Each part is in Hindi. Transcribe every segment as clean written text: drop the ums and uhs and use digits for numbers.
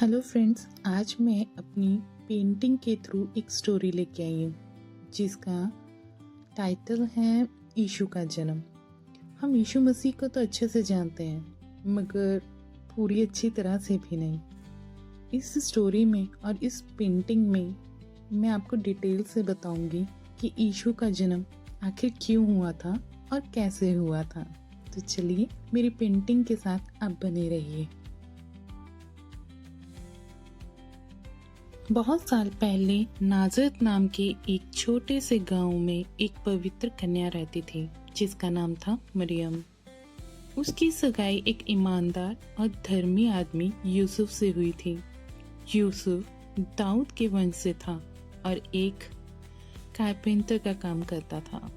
हेलो फ्रेंड्स, आज मैं अपनी पेंटिंग के थ्रू एक स्टोरी लेके आई हूँ जिसका टाइटल है यीशु का जन्म। हम यीशु मसीह को तो अच्छे से जानते हैं मगर पूरी अच्छी तरह से भी नहीं। इस स्टोरी में और इस पेंटिंग में मैं आपको डिटेल से बताऊंगी कि यीशु का जन्म आखिर क्यों हुआ था और कैसे हुआ था। तो चलिए मेरी पेंटिंग के साथ आप बने रहिए। बहुत साल पहले नाजरत नाम के एक छोटे से गांव में एक पवित्र कन्या रहती थी जिसका नाम था मरियम। उसकी सगाई एक ईमानदार और धर्मी आदमी यूसुफ से हुई थी। यूसुफ दाऊद के वंश से था और एक कारपेंटर का काम करता था।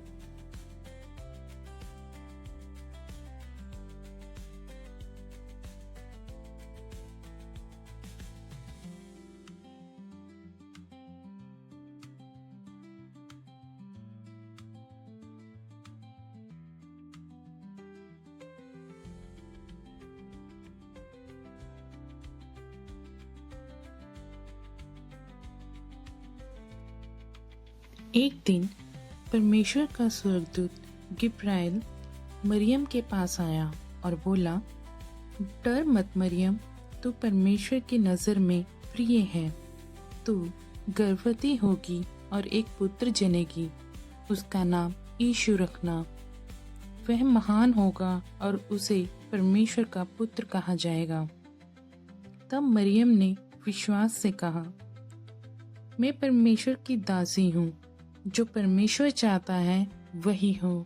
एक दिन परमेश्वर का स्वर्गदूत गिब्राइल मरियम के पास आया और बोला, डर मत मरियम, तू परमेश्वर की नजर में प्रिय है। तू गर्भवती होगी और एक पुत्र जनेगी। उसका नाम यीशु रखना। वह महान होगा और उसे परमेश्वर का पुत्र कहा जाएगा। तब मरियम ने विश्वास से कहा, मैं परमेश्वर की दासी हूँ, जो परमेश्वर चाहता है वही हो।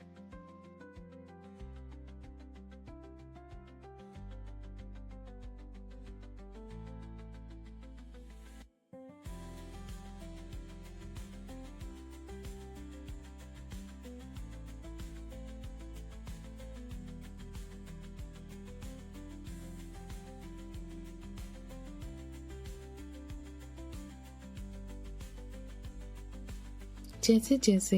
जैसे जैसे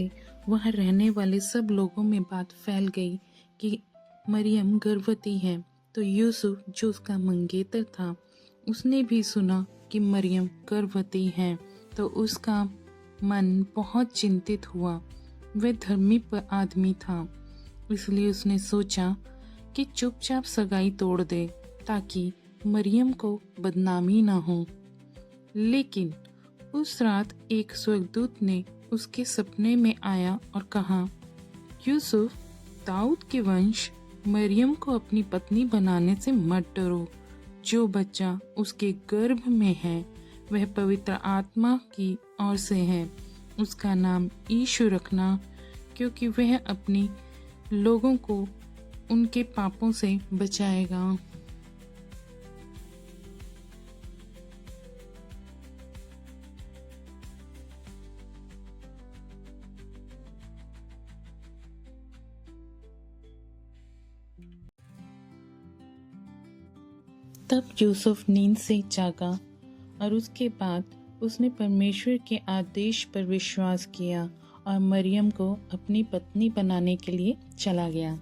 वहाँ रहने वाले सब लोगों में बात फैल गई कि मरियम गर्भवती है, तो यूसुफ जो उसका मंगेतर था उसने भी सुना कि मरियम गर्भवती है, तो उसका मन बहुत चिंतित हुआ। वह धर्मी आदमी था, इसलिए उसने सोचा कि चुपचाप सगाई तोड़ दे ताकि मरियम को बदनामी ना हो। लेकिन उस रात एक स्वर्गदूत ने उसके सपने में आया और कहा, यूसुफ, दाऊद के वंश मरियम को अपनी पत्नी बनाने से मत डरो। जो बच्चा उसके गर्भ में है वह पवित्र आत्मा की ओर से है। उसका नाम यीशु रखना, क्योंकि वह अपनी लोगों को उनके पापों से बचाएगा। तब यूसुफ नींद से जागा और उसके बाद उसने परमेश्वर के आदेश पर विश्वास किया और मरियम को अपनी पत्नी बनाने के लिए चला गया।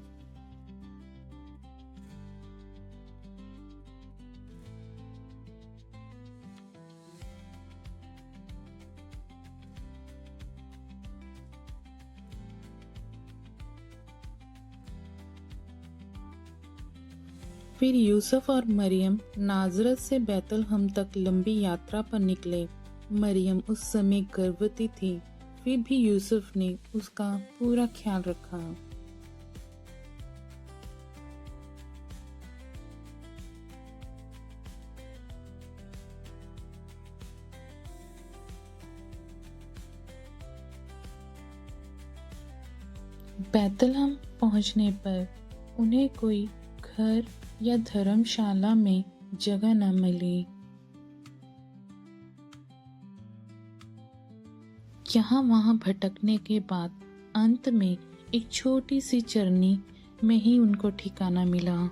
फिर यूसुफ और मरियम नाजरत से बैतलहम तक लंबी यात्रा पर निकले। मरियम उस समय गर्भवती थी, फिर भी यूसुफ ने उसका पूरा ख्याल रखा। बैतलहम पहुंचने पर उन्हें कोई घर या धर्मशाला में जगह न मिली। यहाँ वहाँ भटकने के बाद अंत में एक छोटी सी चरनी में ही उनको ठिकाना मिला।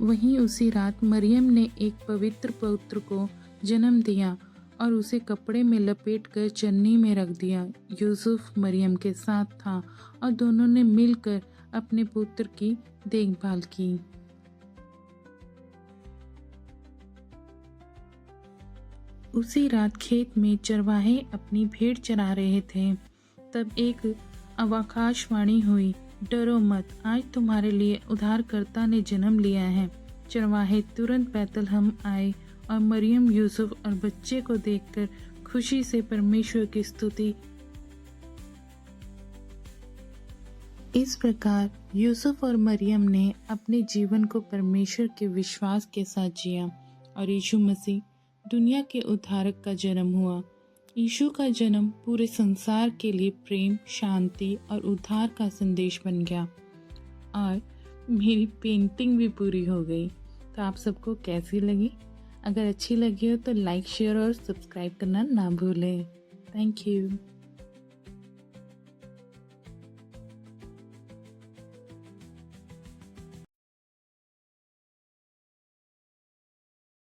वहीं उसी रात मरियम ने एक पवित्र पुत्र को जन्म दिया और उसे कपड़े में लपेटकर चन्नी में रख दिया। यूसुफ मरियम के साथ था और दोनों ने मिलकर अपने पुत्र की देखभाल की। उसी रात खेत में चरवाहे अपनी भेड़ चरा रहे थे। तब एक आकाशवाणी हुई, डरो मत, आज तुम्हारे लिए उद्धारकर्ता ने जन्म लिया है। चरवाहे तुरंत बैतलहम आए और मरियम, यूसुफ और बच्चे को देखकर खुशी से परमेश्वर की स्तुति। इस प्रकार यूसुफ और मरियम ने अपने जीवन को परमेश्वर के विश्वास के साथ जिया और यीशु मसीह दुनिया के उद्धारक का जन्म हुआ। यीशु का जन्म पूरे संसार के लिए प्रेम, शांति और उद्धार का संदेश बन गया। और मेरी पेंटिंग भी पूरी हो गई। तो आप सबको कैसी लगी? अगर अच्छी लगी हो तो लाइक, शेयर और सब्सक्राइब करना ना भूलें। Thank you.